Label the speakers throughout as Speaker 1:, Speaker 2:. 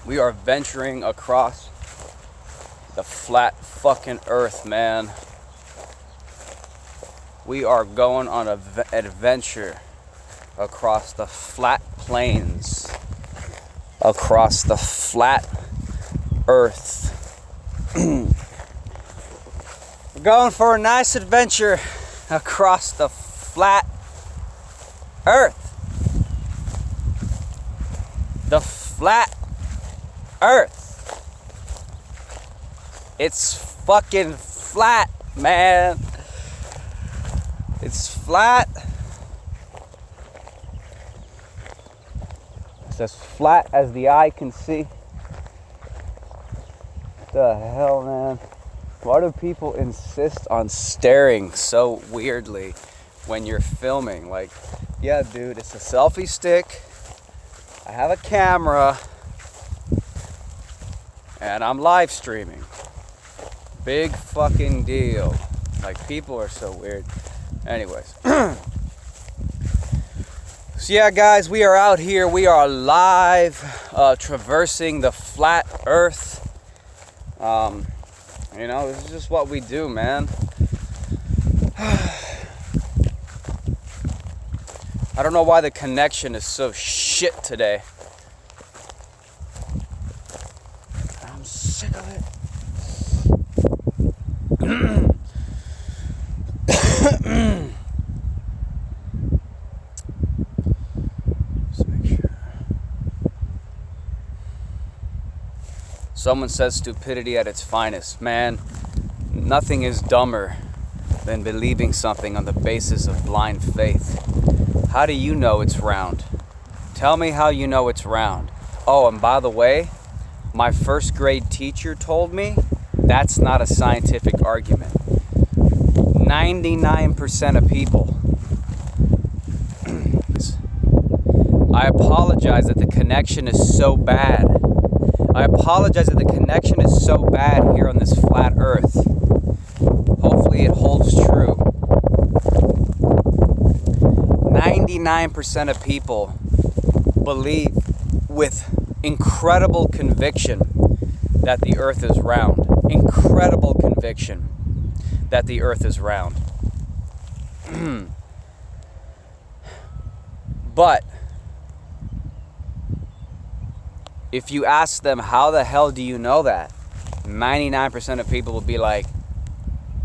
Speaker 1: We are venturing across the flat fucking earth, man. We are going on an adventure across the flat plains, across the flat earth. We're going for a nice adventure across the flat earth. The flat earth. It's fucking flat, man. It's flat. It's as flat as the eye can see. What the hell, man? Why do people insist on staring so weirdly when you're filming? Like, yeah, dude, it's a selfie stick. I have a camera. And I'm live streaming. Big fucking deal. Like, people are so weird. Anyways. So yeah, guys, we are out here. We are live, traversing the flat earth. You know, this is just what we do, man. I don't know why the connection is so shit today. I'm sick of it. Just make sure. Someone says stupidity at its finest. Man, nothing is dumber than believing something on the basis of blind faith. How do you know it's round? Tell me how you know it's round. Oh, and by the way, my first grade teacher told me that's not a scientific argument. 99% of people. I apologize that the connection is so bad. I apologize that the connection is so bad here on this flat earth. Hopefully it holds true. 99% of people believe with incredible conviction that the earth is round. Incredible conviction that the earth is round. But if you ask them, how the hell do you know that? 99% of people will be like,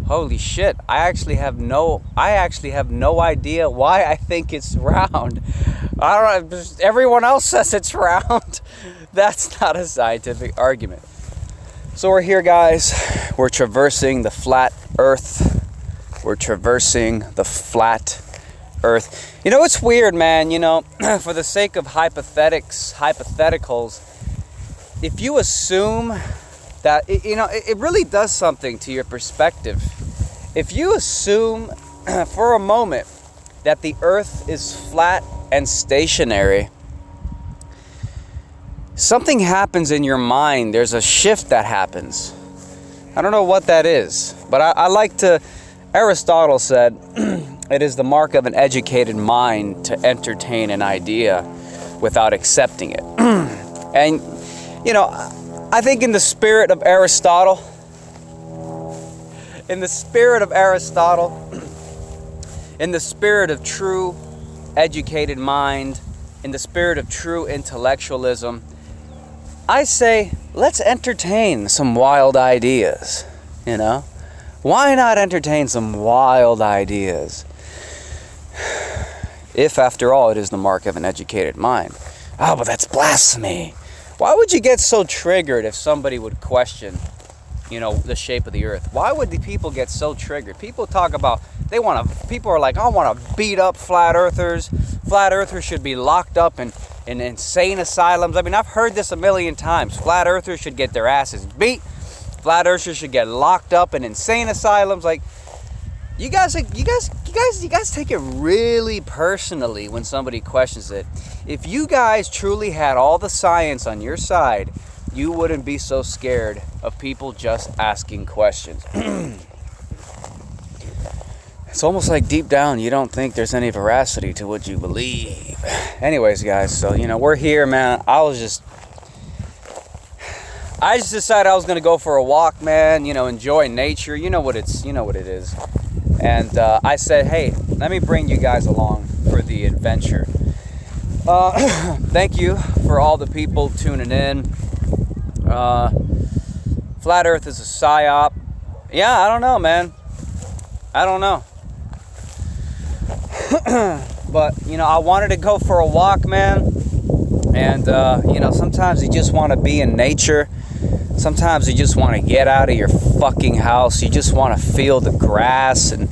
Speaker 1: holy shit, I actually have no idea why I think it's round. I don't know, everyone else says it's round. That's not a scientific argument. So we're here, guys. We're traversing the flat earth. We're traversing the flat earth. You know, it's weird, man. You know, for the sake of hypotheticals, if you assume that, you know, it really does something to your perspective. If you assume for a moment that the earth is flat and stationary, something happens in your mind. There's a shift that happens. I don't know what that is, but I like to, Aristotle said, it is the mark of an educated mind to entertain an idea without accepting it. And, you know, I think in the spirit of Aristotle, in the spirit of true educated mind, in the spirit of true intellectualism, I say, let's entertain some wild ideas, you know? Why not entertain some wild ideas? If, after all, it is the mark of an educated mind. Oh, but that's blasphemy. Why would you get so triggered if somebody would question, you know, the shape of the earth? Why would the people get so triggered? People talk about, people are like, I want to beat up flat earthers. Flat earthers should be locked up in insane asylums. I mean, I've heard this a million times. Flat earthers should get their asses beat. Flat earthers should get locked up in insane asylums. Like, you guys take it really personally when somebody questions it. If you guys truly had all the science on your side, you wouldn't be so scared of people just asking questions. It's almost like deep down you don't think there's any veracity to what you believe. Anyways, guys, so we're here, man. I just decided I was gonna go for a walk, man. Enjoy nature. You know what it is. And I said, hey, let me bring you guys along for the adventure. Thank you for all the people tuning in. Flat Earth is a psyop. Yeah, I don't know, man. I don't know. But, I wanted to go for a walk, man. And, sometimes you just want to be in nature. Sometimes you just want to get out of your fucking house. You just want to feel the grass. And,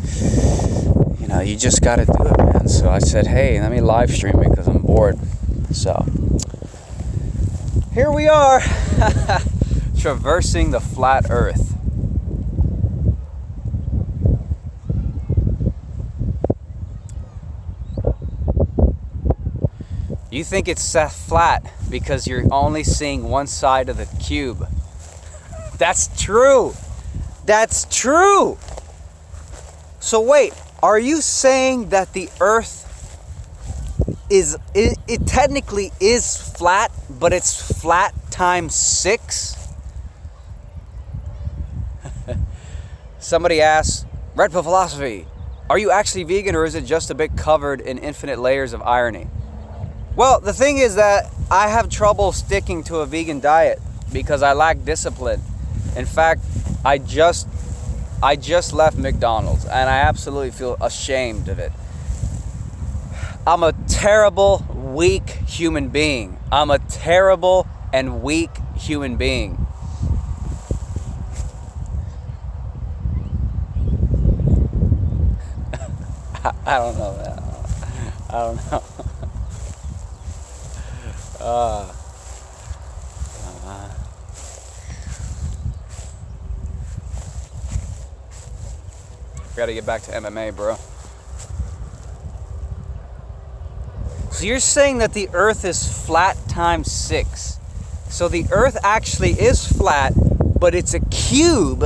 Speaker 1: you just got to do it, man. So I said, hey, let me live stream it because I'm bored. So, here we are. Traversing the flat Earth. You think it's flat because you're only seeing one side of the cube. That's true. That's true. So wait, are you saying that the Earth it technically is flat, but it's flat times 6? Somebody asks, Red Pill Philosophy, are you actually vegan or is it just a bit covered in infinite layers of irony? Well, the thing is that I have trouble sticking to a vegan diet because I lack discipline. In fact, I just left McDonald's and I absolutely feel ashamed of it. I'm a terrible, weak human being. I'm a terrible and weak human being. I don't know, man. I don't know. Gotta get back to MMA, bro. So you're saying that the Earth is flat times 6. So the Earth actually is flat, but it's a cube.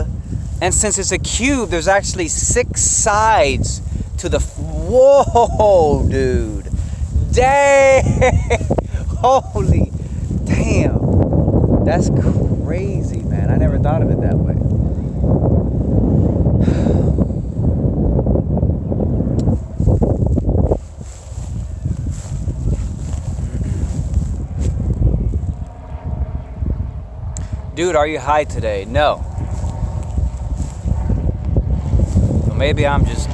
Speaker 1: And since it's a cube, there's actually 6 sides to the... Whoa, dude. Dang. Holy damn. That's crazy, man. I never thought of it that way. Dude, are you high today? No. Well, maybe I'm just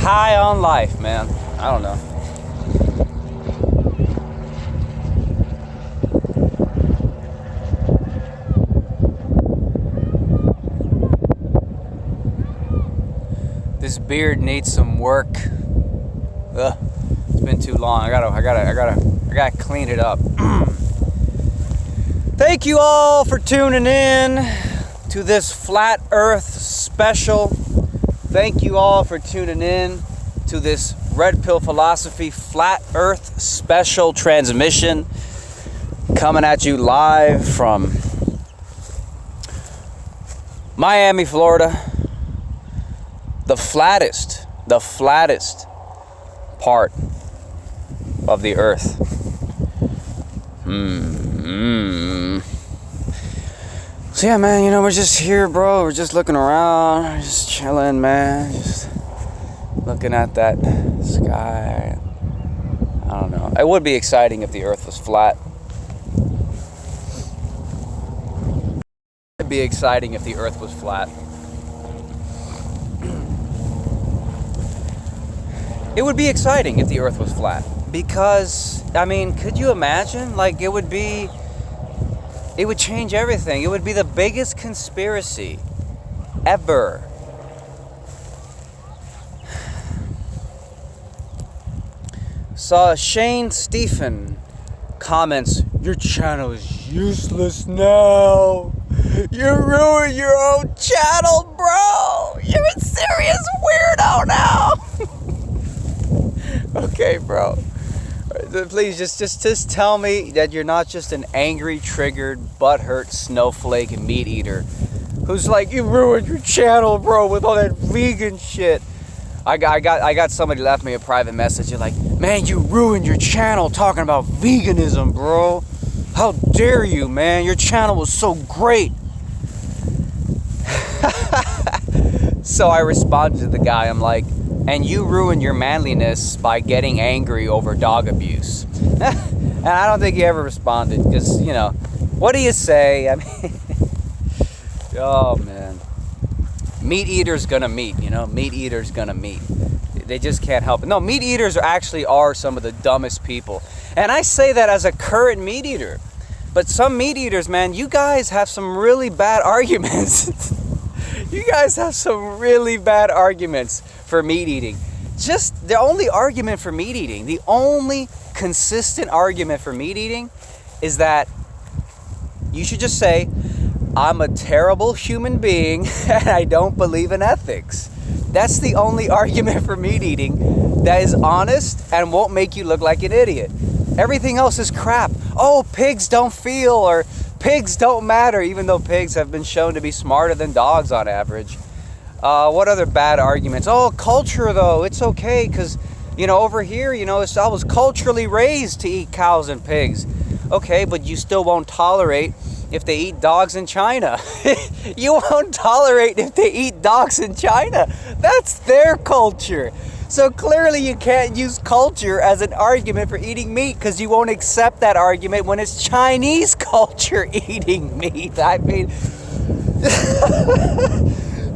Speaker 1: high on life, man. I don't know. This beard needs some work. Ugh, it's been too long. I gotta clean it up. Thank you all for tuning in to this Flat Earth special. Thank you all for tuning in to this Red Pill Philosophy Flat Earth special transmission, coming at you live from Miami, Florida. The flattest part of the Earth. So yeah, man, we're just here, bro. We're just looking around, we're just chilling, man. Just looking at that sky. I don't know. It would be exciting if the Earth was flat. It'd be exciting if the Earth was flat. It would be exciting if the Earth was flat. Because, I mean, could you imagine? Like, it would change everything. It would be the biggest conspiracy ever. Saw Shane Stephen comments, your channel is useless now. You ruined your own channel, bro. You're a serious weirdo now. Okay, bro. Please just tell me that you're not just an angry, triggered, butthurt snowflake and meat eater who's like, you ruined your channel, bro, with all that vegan shit. I got somebody left me a private message. You're like, man, you ruined your channel talking about veganism, bro. How dare you, man? Your channel was so great. So I responded to the guy. I'm like, and you ruined your manliness by getting angry over dog abuse. And I don't think he ever responded because, you know, what do you say? I mean, oh man. Meat eaters gonna meat, you know? Meat eaters gonna meat. They just can't help it. No, meat eaters are some of the dumbest people. And I say that as a current meat eater. But some meat eaters, man, you guys have some really bad arguments. You guys have some really bad arguments for meat eating. Just the only argument for meat eating, the only consistent argument for meat eating is that you should just say, I'm a terrible human being and I don't believe in ethics. That's the only argument for meat eating that is honest and won't make you look like an idiot. Everything else is crap. Oh, pigs don't feel, or pigs don't matter, even though pigs have been shown to be smarter than dogs on average. What other bad arguments? Oh, culture though, it's okay because, you know, over here, you know, I was culturally raised to eat cows and pigs. Okay, but you still won't tolerate if they eat dogs in China. You won't tolerate if they eat dogs in China. That's their culture. So clearly you can't use culture as an argument for eating meat because you won't accept that argument when it's Chinese culture eating meat. I mean,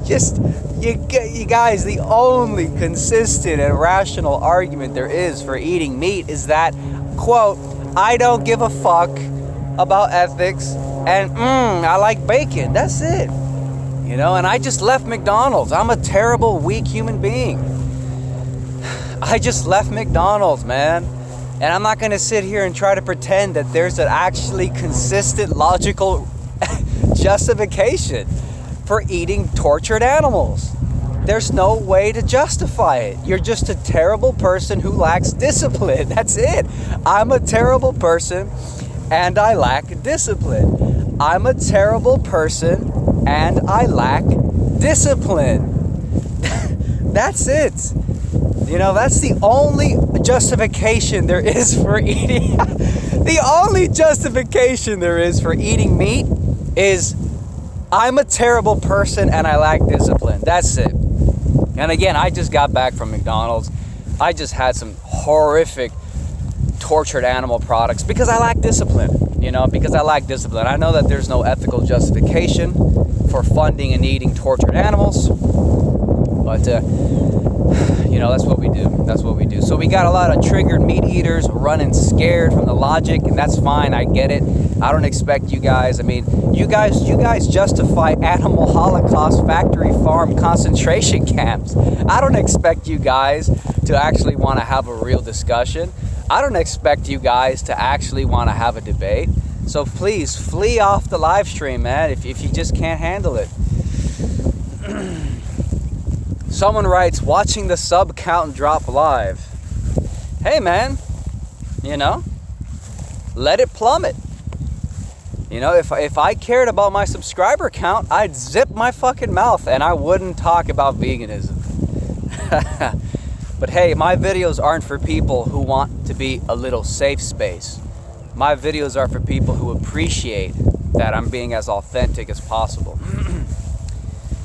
Speaker 1: just, you guys, the only consistent and rational argument there is for eating meat is that, quote, I don't give a fuck about ethics and I like bacon. That's it. You know, and I just left McDonald's. I'm a terrible, weak human being. I just left McDonald's, man. And I'm not going to sit here and try to pretend that there's an actually consistent, logical justification for eating tortured animals. There's no way to justify it. You're just a terrible person who lacks discipline. That's it. I'm a terrible person and I lack discipline. I'm a terrible person and I lack discipline. That's it. You know, that's the only justification there is for eating. The only justification there is for eating meat is I'm a terrible person and I lack discipline. That's it. And again, I just got back from McDonald's. I just had some horrific tortured animal products because I lack discipline. You know, because I lack discipline. I know that there's no ethical justification for funding and eating tortured animals. But, you know, that's what we do. That's what we do. So we got a lot of triggered meat eaters running scared from the logic, and that's fine. I get it. I don't expect you guys. I mean, you guys justify animal holocaust, factory farm concentration camps. I don't expect you guys to actually want to have a real discussion. I don't expect you guys to actually want to have a debate. So please flee off the live stream, man, if you just can't handle it. Someone writes, watching the sub count drop live. Hey, man, you know, let it plummet. You know, if I cared about my subscriber count, I'd zip my fucking mouth and I wouldn't talk about veganism. But hey, my videos aren't for people who want to be a little safe space. My videos are for people who appreciate that I'm being as authentic as possible.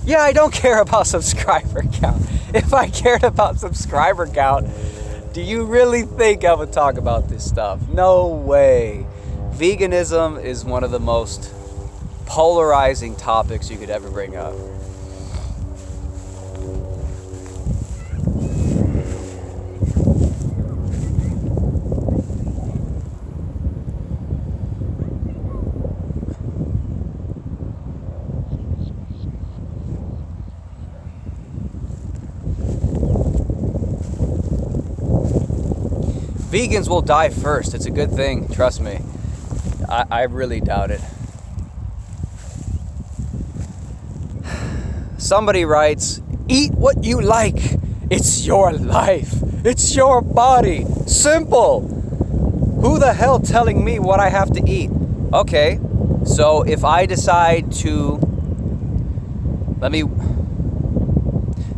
Speaker 1: Yeah, I don't care about subscriber count. If I cared about subscriber count, do you really think I would talk about this stuff? No way. Veganism is one of the most polarizing topics you could ever bring up. Vegans will die first. It's a good thing. Trust me. I really doubt it. Somebody writes, eat what you like. It's your life. It's your body. Simple. Who the hell telling me what I have to eat? Okay, so if I decide to...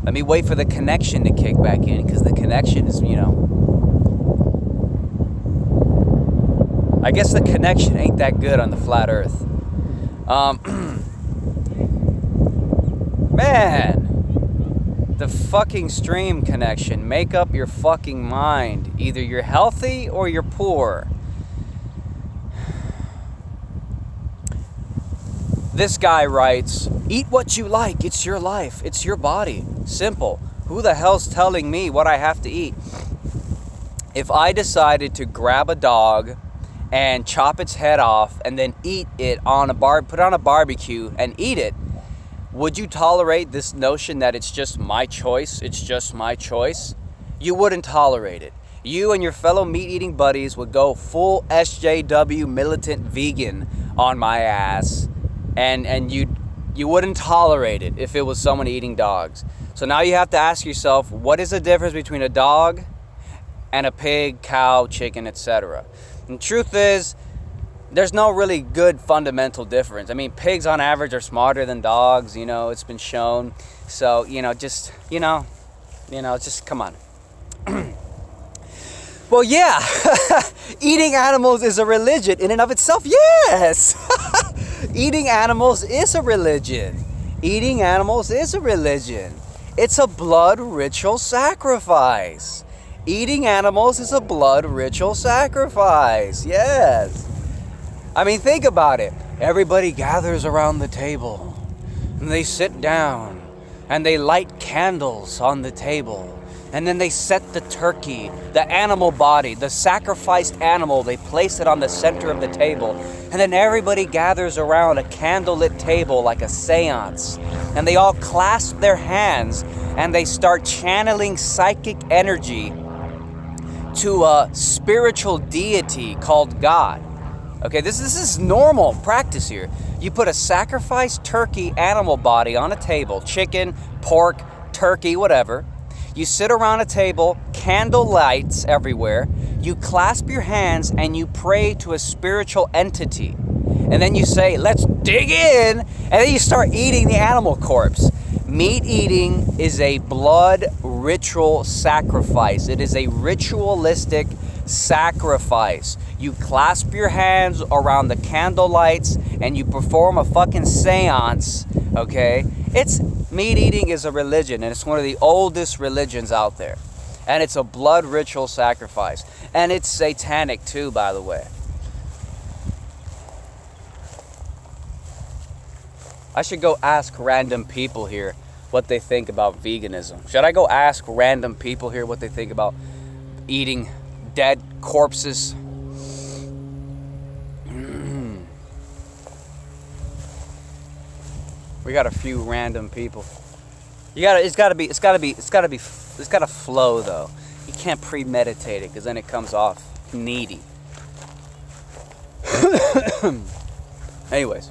Speaker 1: Let me wait for the connection to kick back in, because the connection is, I guess the connection ain't that good on the flat earth. Man, the fucking stream connection. Make up your fucking mind. Either you're healthy or you're poor. This guy writes, eat what you like. It's your life. It's your body. Simple. Who the hell's telling me what I have to eat? If I decided to grab a dog and chop its head off and then eat it on put on a barbecue and eat it, would you tolerate this notion that it's just my choice? It's just my choice? You wouldn't tolerate it. You and your fellow meat-eating buddies would go full SJW militant vegan on my ass, and you wouldn't tolerate it if it was someone eating dogs. So now you have to ask yourself, what is the difference between a dog and a pig, cow, chicken, etc.? And the truth is, there's no really good fundamental difference. I mean, pigs on average are smarter than dogs, it's been shown. So, just come on. Well, yeah, eating animals is a religion in and of itself. Yes, eating animals is a religion. Eating animals is a religion. It's a blood ritual sacrifice. Eating animals is a blood ritual sacrifice. Yes. I mean, think about it. Everybody gathers around the table and they sit down and they light candles on the table. And then they set the turkey, the animal body, the sacrificed animal, they place it on the center of the table. And then everybody gathers around a candlelit table like a seance. And they all clasp their hands and they start channeling psychic energy to a spiritual deity called God. Okay, this is normal practice here. You put a sacrificed turkey animal body on a table, chicken, pork, turkey, whatever. You sit around a table, candle lights everywhere. You clasp your hands and you pray to a spiritual entity. And then you say, let's dig in. And then you start eating the animal corpse. Meat eating is a blood ritual sacrifice. It is a ritualistic sacrifice. You clasp your hands around the candle lights and you perform a fucking seance, okay? Meat eating is a religion, and it's one of the oldest religions out there. And it's a blood ritual sacrifice. And it's satanic too, by the way. I should go ask random people here what they think about veganism. Should I go ask random people here what they think about eating dead corpses? We got a few random people. It's gotta flow though. You can't premeditate it, because then it comes off needy. Anyways.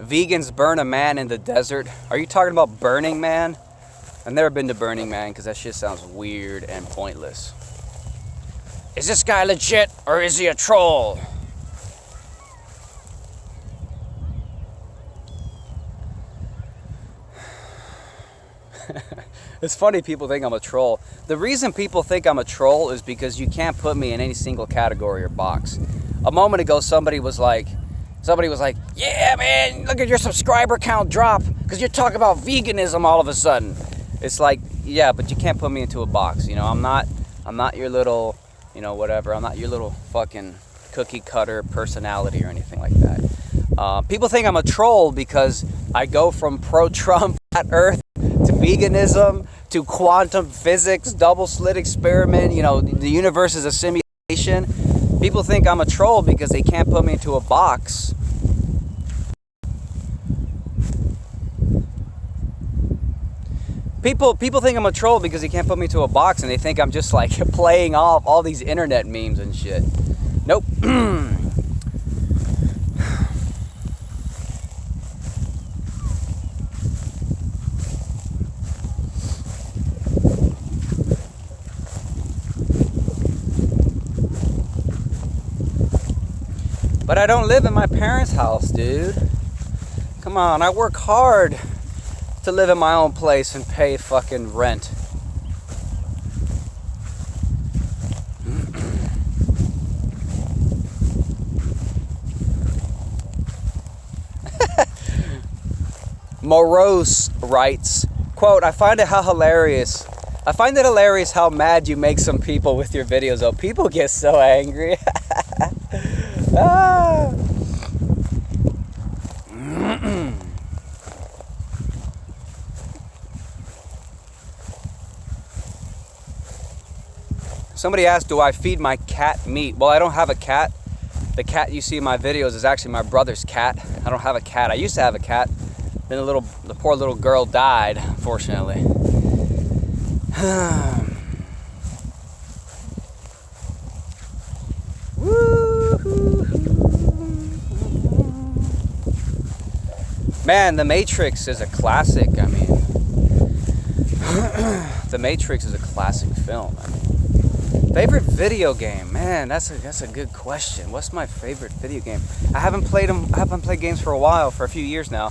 Speaker 1: Vegans burn a man in the desert. Are you talking about Burning Man? I've never been to Burning Man because that shit sounds weird and pointless. Is this guy legit or is he a troll? It's funny people think I'm a troll. The reason people think I'm a troll is because you can't put me in any single category or box. A moment ago, somebody was like, yeah, man, look at your subscriber count drop because you're talking about veganism all of a sudden. It's like, yeah, but you can't put me into a box. I'm not your little, whatever. I'm not your little fucking cookie cutter personality or anything like that. People think I'm a troll because I go from pro-Trump flat earth to veganism to quantum physics, double slit experiment. The universe is a simulation. People think I'm a troll because they can't put me into a box. People think I'm a troll because they can't put me into a box, and they think I'm just like playing off all these internet memes and shit. Nope. But I don't live in my parents' house, dude. Come on, I work hard to live in my own place and pay fucking rent. Morose writes, quote, I find it hilarious how mad you make some people with your videos. Oh, people get so angry. Ah. Somebody asked, do I feed my cat meat? Well, I don't have a cat. The cat you see in my videos is actually my brother's cat. I don't have a cat. I used to have a cat. Then the poor little girl died, unfortunately. Man, The Matrix is a classic. I mean, The Matrix is a classic film. I mean, favorite video game? Man, that's a good question. What's my favorite video game? I haven't played games for a while, for a few years now,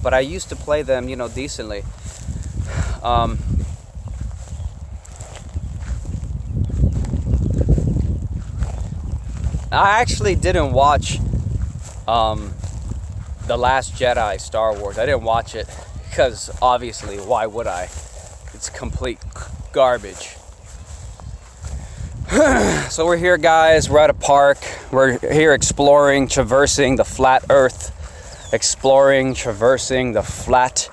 Speaker 1: but I used to play them, decently. I actually didn't watch The Last Jedi Star Wars. I didn't watch it because obviously, why would I? It's complete garbage. So we're here, guys. We're at a park. We're here exploring, traversing the flat earth. Traversing the flat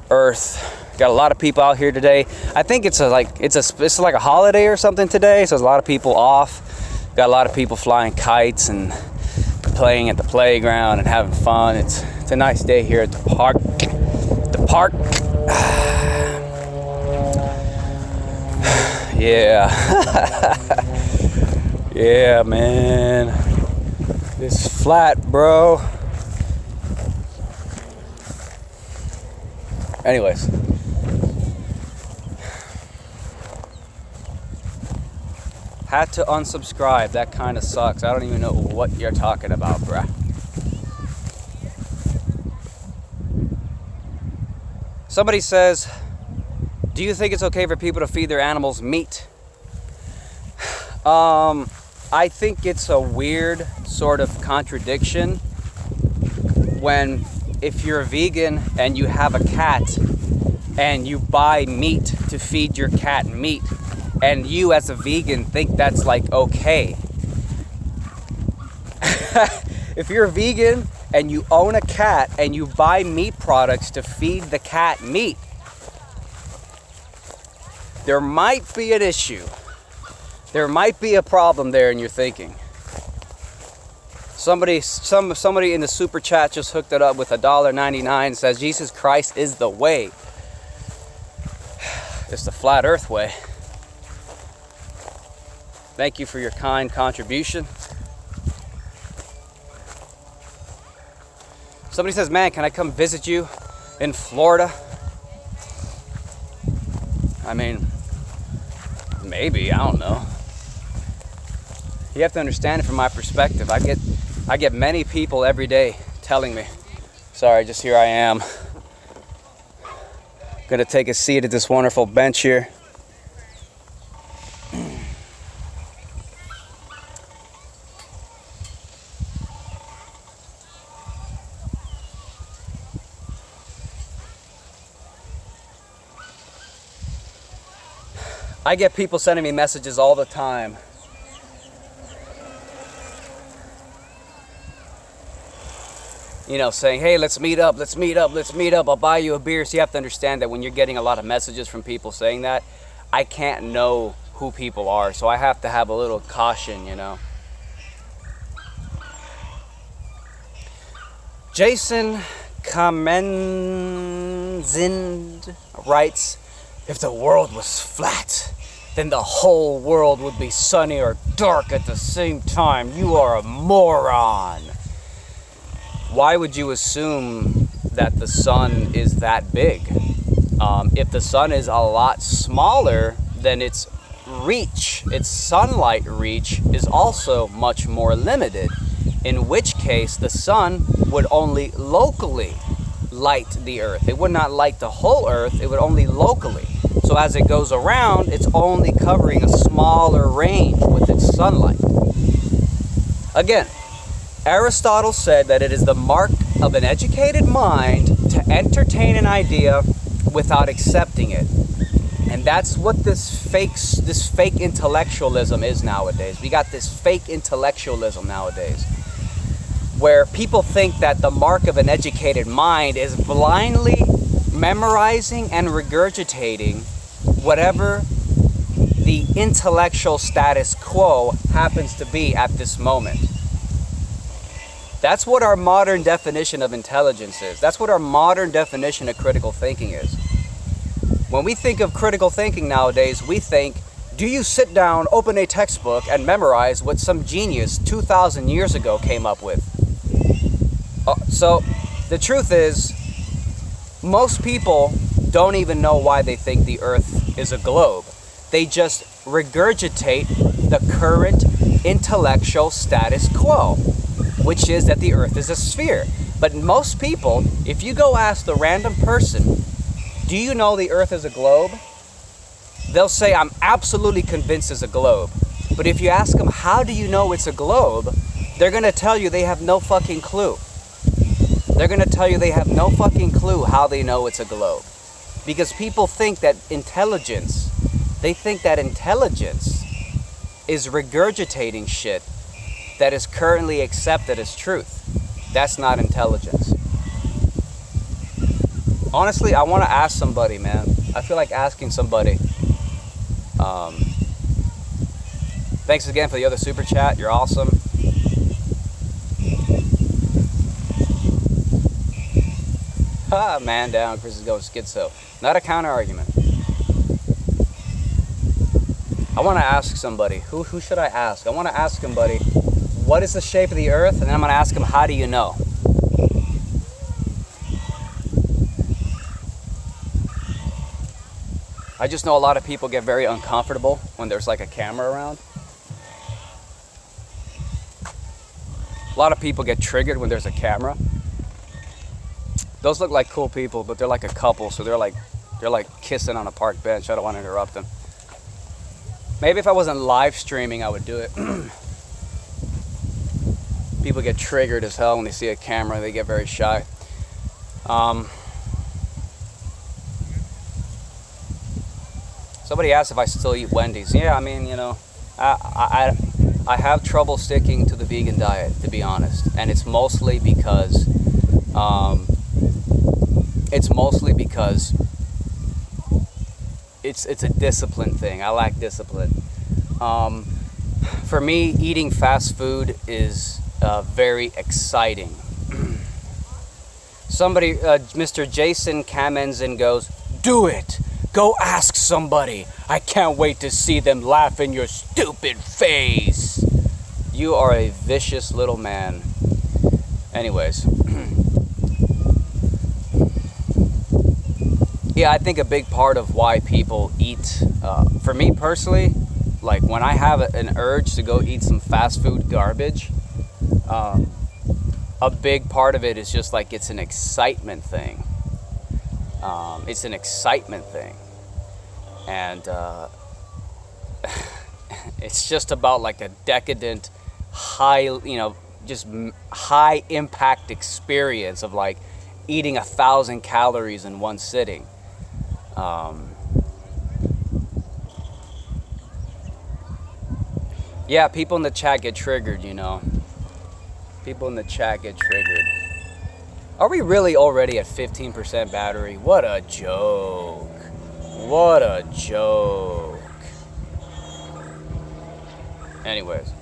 Speaker 1: earth. Got a lot of people out here today. I think it's like a holiday or something today, so there's a lot of people off. Got a lot of people flying kites and playing at the playground and having fun. It's a nice day here at the park. Yeah. Yeah, man. It's flat, bro. Anyways. Had to unsubscribe. That kind of sucks. I don't even know what you're talking about, bruh. Somebody says, do you think it's okay for people to feed their animals meat? I think it's a weird sort of contradiction when if you're a vegan and you have a cat and you buy meat to feed your cat meat, and you as a vegan think that's like okay. If you're a vegan and you own a cat and you buy meat products to feed the cat meat, there might be an issue. There might be a problem there in your thinking. Somebody in the super chat just hooked it up with $1.99, says Jesus Christ is the way. It's the flat earth way. Thank you for your kind contribution. Somebody says, man, can I come visit you in Florida? I mean, maybe, I don't know. You have to understand it from my perspective. I get many people every day telling me, sorry, just here I am. Gonna take a seat at this wonderful bench here. I get people sending me messages all the time. Saying, hey, let's meet up, I'll buy you a beer. So you have to understand that when you're getting a lot of messages from people saying that, I can't know who people are. So I have to have a little caution, Jason Kamenzind writes, if the world was flat, then the whole world would be sunny or dark at the same time. You are a moron. Why would you assume that the sun is that big? If the sun is a lot smaller, then its sunlight reach is also much more limited. in which case the sun would only locally light the earth. It would not light the whole earth, it would only locally. So as it goes around, it's only covering a smaller range with its sunlight. Again, Aristotle said that it is the mark of an educated mind to entertain an idea without accepting it. And that's what this fake intellectualism is nowadays. We got this fake intellectualism nowadays, where people think that the mark of an educated mind is blindly memorizing and regurgitating whatever the intellectual status quo happens to be at this moment. That's what our modern definition of intelligence is. That's what our modern definition of critical thinking is. When we think of critical thinking nowadays, we think, do you sit down, open a textbook, and memorize what some genius 2,000 years ago came up with? So the truth is, most people don't even know why they think the earth is a globe. They just regurgitate the current intellectual status quo, which is that the earth is a sphere. But most people, if you go ask the random person, do you know the earth is a globe? They'll say, I'm absolutely convinced it's a globe. But if you ask them, how do you know it's a globe? They're going to tell you they have no fucking clue. They're going to tell you they have no fucking clue how they know it's a globe. Because people think that intelligence is regurgitating shit that is currently accepted as truth. That's not intelligence. Honestly, I want to ask somebody, man. I feel like asking somebody. Thanks again for the other super chat. You're awesome. Man down. Chris is going schizo. Not a counter argument. I want to ask somebody. Who should I ask? I want to ask somebody, what is the shape of the earth? And then I'm going to ask them, how do you know? I just know a lot of people get very uncomfortable when there's like a camera around. A lot of people get triggered when there's a camera. Those look like cool people, but they're like a couple, so they're like kissing on a park bench. I don't want to interrupt them. Maybe if I wasn't live streaming, I would do it. People get triggered as hell when they see a camera. They get very shy. Somebody asked if I still eat Wendy's. Yeah, I mean, you know, I have trouble sticking to the vegan diet, to be honest, and it's mostly because it's a discipline thing. I lack discipline. For me, eating fast food is very exciting. Somebody, Mr. Jason Kamenzen goes, do it. Go ask somebody. I can't wait to see them laugh in your stupid face. You are a vicious little man. Anyways. Yeah, I think a big part of why people eat, for me personally, like when I have an urge to go eat some fast food garbage, a big part of it is just like it's an excitement thing. It's an excitement thing. And it's just about like a decadent, high impact experience of like eating 1,000 calories in one sitting. Yeah, people in the chat get triggered, you know. People in the chat get triggered. Are we really already at 15% battery? What a joke. What a joke. Anyways.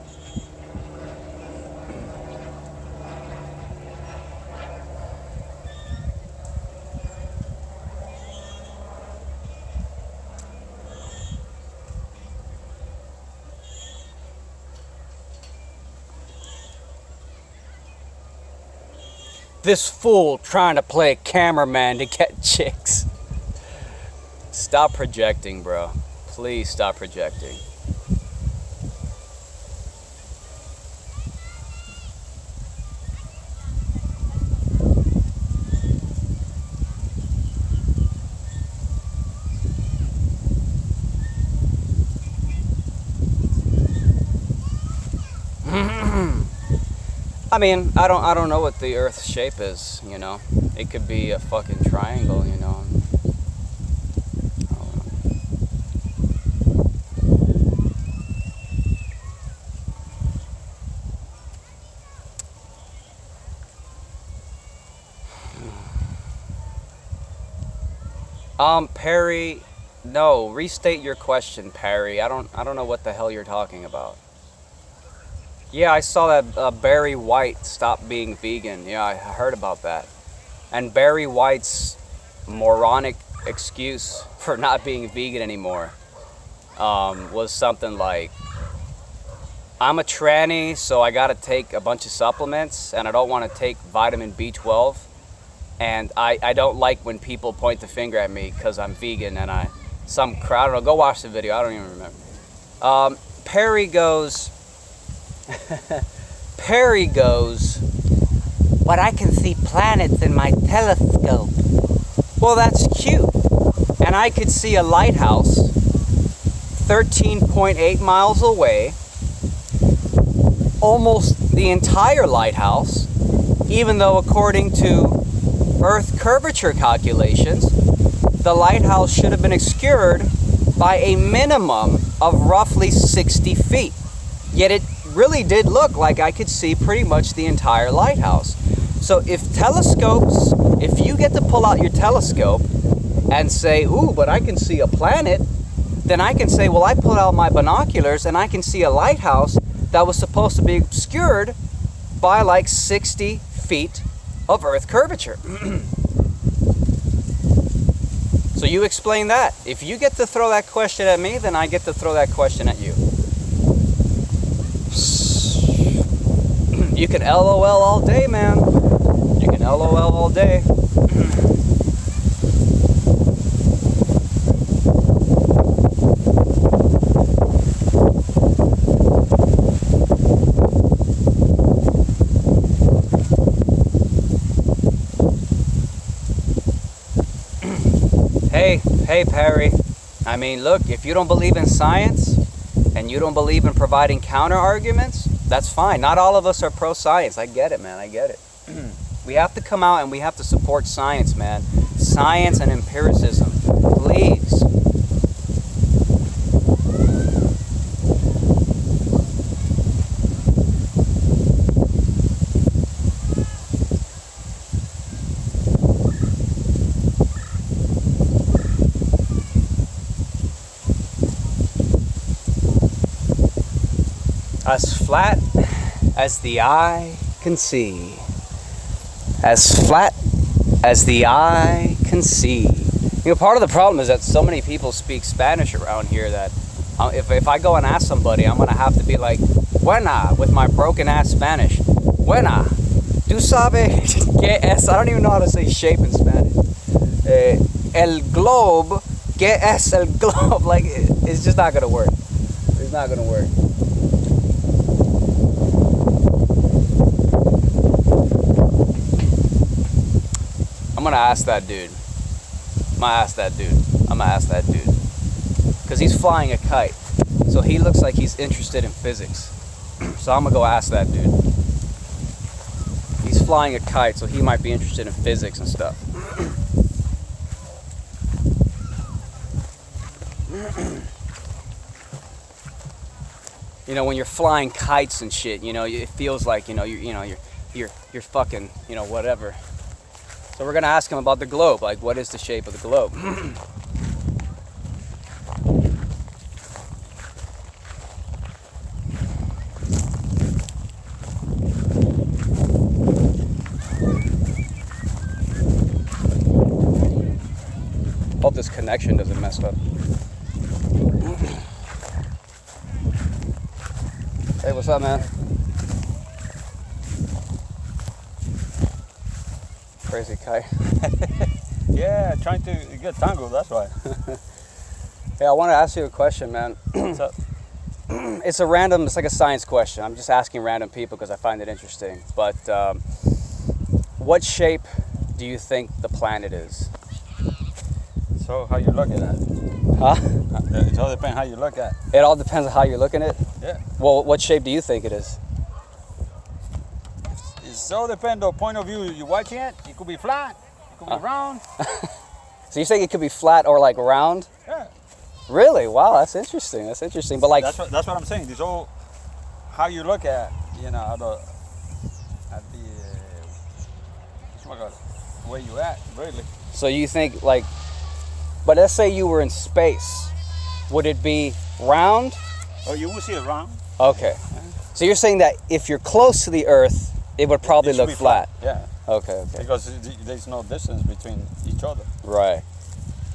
Speaker 1: This fool trying to play cameraman to get chicks. Stop projecting, bro. Please stop projecting. I mean, I don't know what the Earth's shape is. You know, it could be a fucking triangle. You know. Perry, no, restate your question, Perry. I don't know what the hell you're talking about. Yeah, I saw that Barry White stopped being vegan. Yeah, I heard about that. And Barry White's moronic excuse for not being vegan anymore was something like, I'm a tranny, so I gotta take a bunch of supplements, and I don't want to take vitamin B12. And I don't like when people point the finger at me because I'm vegan and some crowd, I don't know, go watch the video, I don't even remember. Perry goes, but I can see planets in my telescope. Well, that's cute. And I could see a lighthouse 13.8 miles away, almost the entire lighthouse, even though according to Earth curvature calculations, the lighthouse should have been obscured by a minimum of roughly 60 feet. Yet it really did look like I could see pretty much the entire lighthouse. So if you get to pull out your telescope and say, ooh, but I can see a planet, then I can say, well, I pulled out my binoculars and I can see a lighthouse that was supposed to be obscured by like 60 feet of Earth curvature. So you explain that. If you get to throw that question at me, then I get to throw that question at you. You can LOL all day, man. You can LOL all day. Hey Perry, I mean, look, if you don't believe in science and you don't believe in providing counter arguments, that's fine. Not all of us are pro-science. I get it, man. I get it. We have to come out and we have to support science, man. Science and empiricism. Please. As flat as the eye can see. As flat as the eye can see. You know, part of the problem is that so many people speak Spanish around here that if I go and ask somebody, I'm going to have to be like, buena, with my broken ass Spanish. Buena. Tu sabe que es, I don't even know how to say shape in Spanish. El globe, que es el globe. Like, it's just not going to work. It's not going to work. I'm gonna ask that dude. I'm gonna ask that dude. Because he's flying a kite. So he looks like he's interested in physics. So I'm gonna go ask that dude. He's flying a kite, so he might be interested in physics and stuff. You know, when you're flying kites and shit, you know, it feels like, you're fucking, whatever. So we're gonna ask him about the globe, like what is the shape of the globe? Hope this connection doesn't mess up. Hey, what's up, man? Crazy kite.
Speaker 2: Yeah, trying to get tangled, that's why.
Speaker 1: Hey, I want to ask you a question, man.
Speaker 2: What's up?
Speaker 1: It's like a science question. I'm just asking random people because I find it interesting. But what shape do you think the planet is?
Speaker 2: So how you look at it?
Speaker 1: Huh?
Speaker 2: It all depends how you look at it.
Speaker 1: It all depends on how you're looking at it?
Speaker 2: Yeah.
Speaker 1: Well, what shape do you think it is?
Speaker 2: It's all depends on point of view you're watching it. It could be flat, it could be round.
Speaker 1: So you're saying it could be flat or like round?
Speaker 2: Yeah.
Speaker 1: Really? Wow, that's interesting. That's interesting. But like,
Speaker 2: That's what I'm saying. It's all how you look at, you know, at the oh my God, where you at, really.
Speaker 1: so you think like, but let's say you were in space, would it be round?
Speaker 2: Oh, you will see it round.
Speaker 1: Okay. So you're saying that if you're close to the Earth, it would probably
Speaker 2: It should
Speaker 1: look
Speaker 2: be
Speaker 1: flat.
Speaker 2: Yeah.
Speaker 1: Okay. Okay.
Speaker 2: Because there's no distance between each other.
Speaker 1: Right.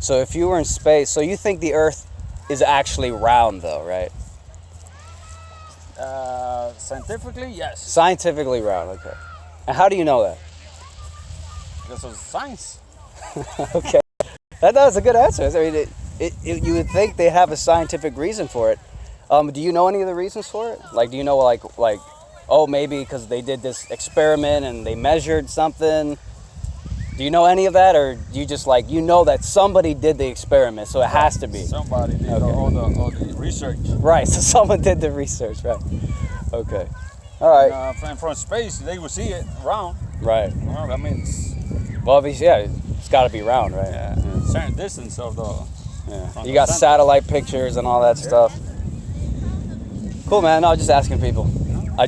Speaker 1: So if you were in space, so you think the Earth is actually round, though, right?
Speaker 2: Scientifically, yes.
Speaker 1: Scientifically round. Okay. And how do you know that?
Speaker 2: Because of science.
Speaker 1: Okay. That's a good answer. I mean, you would think they have a scientific reason for it. Do you know any of the reasons for it? Like, do you know like oh, maybe because they did this experiment and they measured something? Do you know any of that, or do you just like, you know that somebody did the experiment, so it has to be?
Speaker 2: Somebody did
Speaker 1: Okay.
Speaker 2: all the research.
Speaker 1: Right, so someone did the research, right? Okay. All right.
Speaker 2: From space, they will see it round.
Speaker 1: Right.
Speaker 2: Well, I mean,
Speaker 1: Well, yeah, it's got to be round, right?
Speaker 2: certain distance of the.
Speaker 1: Yeah.
Speaker 2: From
Speaker 1: You
Speaker 2: the
Speaker 1: got
Speaker 2: center.
Speaker 1: satellite pictures and all that stuff. Cool, man. No, just asking people. I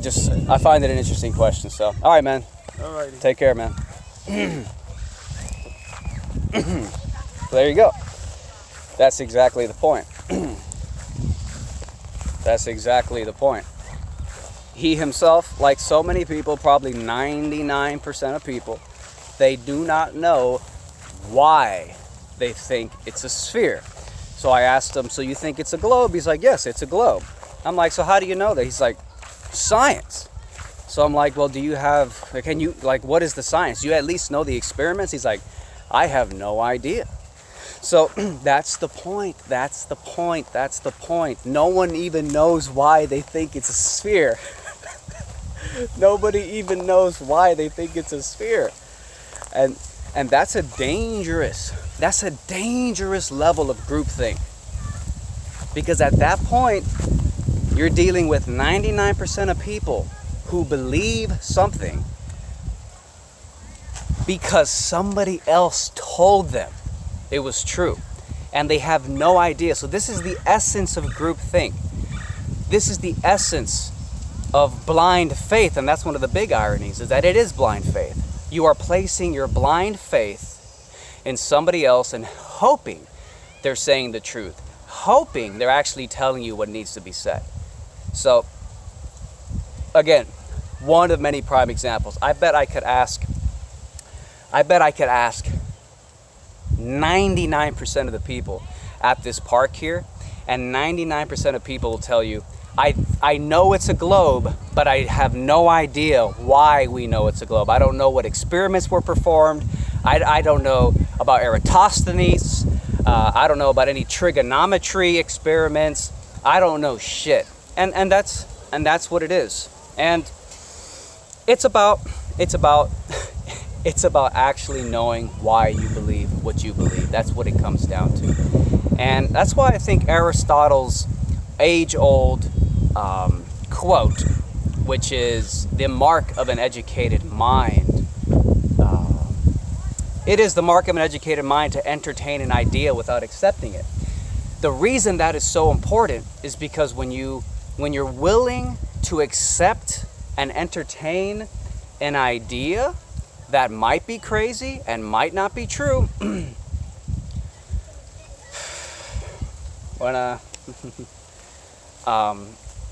Speaker 1: find it an interesting question. So, all right, man.
Speaker 2: Alrighty.
Speaker 1: Take care, man. There you go. That's exactly the point. That's exactly the point. He himself, like so many people, probably 99% of people, they do not know why they think it's a sphere. So I asked him, so you think it's a globe? He's like, yes, it's a globe. I'm like, so how do you know that? He's like, science. So I'm like, well, do you have, can you, like, what is the science? Do you at least know the experiments? He's like, I have no idea. So that's the point. That's the point. That's the point. No one even knows why they think it's a sphere. Nobody even knows why they think it's a sphere. And that's a dangerous level of groupthink. Because at that point, you're dealing with 99% of people who believe something because somebody else told them it was true. And they have no idea. So this is the essence of groupthink. This is the essence of blind faith. And that's one of the big ironies, is that it is blind faith. You are placing your blind faith in somebody else and hoping they're saying the truth. Hoping they're actually telling you what needs to be said. So, again, one of many prime examples. I bet I could ask 99% of the people at this park here, and 99% of people will tell you, I know it's a globe, but I have no idea why we know it's a globe. I don't know what experiments were performed. I don't know about Eratosthenes. I don't know about any trigonometry experiments. I don't know shit. And that's what it is. And it's about actually knowing why you believe what you believe. That's what it comes down to. And that's why I think Aristotle's age-old quote, which is the mark of an educated mind. It is the mark of an educated mind to entertain an idea without accepting it. The reason that is so important is because when you're willing to accept and entertain an idea that might be crazy and might not be true,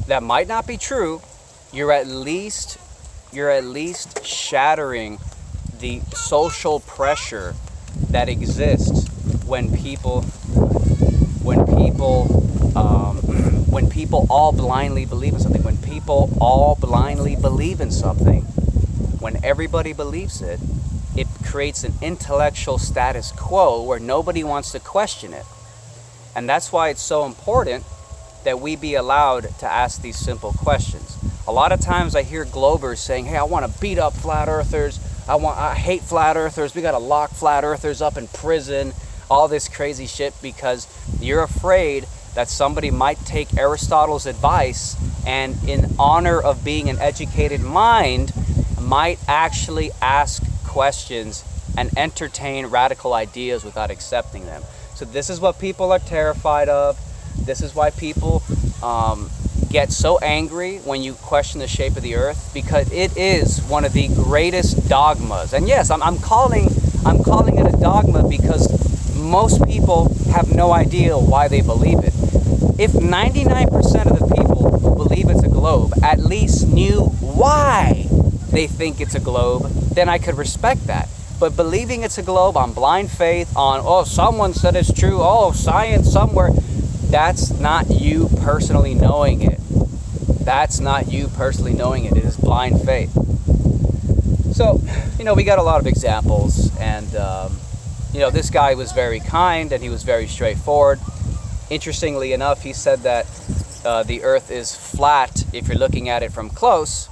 Speaker 1: that might not be true, you're at least shattering the social pressure that exists when people all blindly believe in something. When people all blindly believe in something, when everybody believes it, it creates an intellectual status quo where nobody wants to question it. And that's why it's so important that we be allowed to ask these simple questions. A lot of times I hear Globers saying, hey, I want to beat up flat earthers. I hate flat earthers. We got to lock flat earthers up in prison. All this crazy shit because you're afraid that somebody might take Aristotle's advice and in honor of being an educated mind might actually ask questions and entertain radical ideas without accepting them. So this is what people are terrified of. This is why people get so angry when you question the shape of the earth, because it is one of the greatest dogmas. And yes, I'm calling it a dogma because most people have no idea why they believe it. If 99% of the people who believe it's a globe at least knew why they think it's a globe, then I could respect that. But believing it's a globe on blind faith, on, oh, someone said it's true, oh, science somewhere, that's not you personally knowing it. That's not you personally knowing it. It is blind faith. So, we got a lot of examples, and, this guy was very kind and he was very straightforward. Interestingly enough, he said that the earth is flat if you're looking at it from close,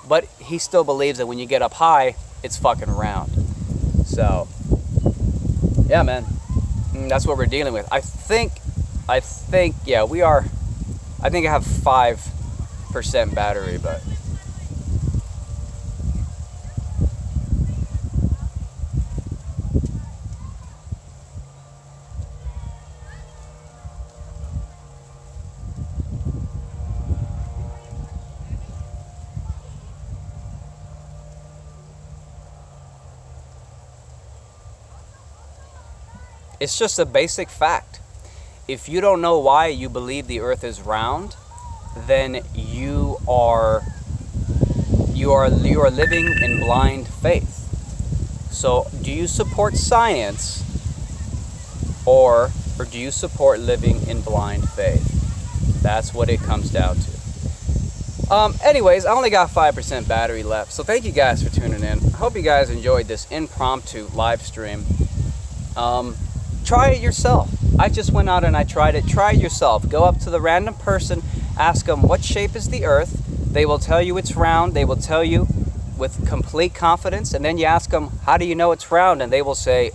Speaker 1: but he still believes that when you get up high, it's fucking round. So, yeah, man, that's what we're dealing with. I think, yeah, we are. I think I have 5% battery, but. It's just a basic fact. If you don't know why you believe the earth is round, then you are living in blind faith. So, do you support science or do you support living in blind faith? That's what it comes down to. Anyways, I only got 5% battery left, so thank you guys for tuning in. I hope you guys enjoyed this impromptu live stream. Try it yourself. I just went out and I tried it. Try it yourself. Go up to the random person, ask them what shape is the earth. They will tell you it's round. They will tell you with complete confidence. And then you ask them, how do you know it's round? And they will say,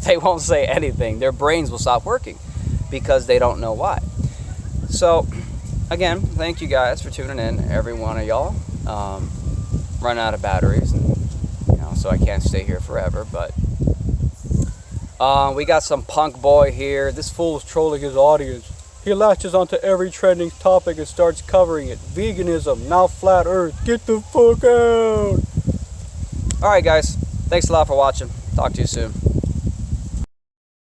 Speaker 1: they won't say anything. Their brains will stop working because they don't know why. So, again, thank you guys for tuning in, every one of y'all. Run out of batteries, and, so I can't stay here forever, but we got some punk boy here. This fool's trolling his audience. He latches onto every trending topic and starts covering it. Veganism, now flat earth. Get the fuck out. Alright guys, thanks a lot for watching. Talk to you soon.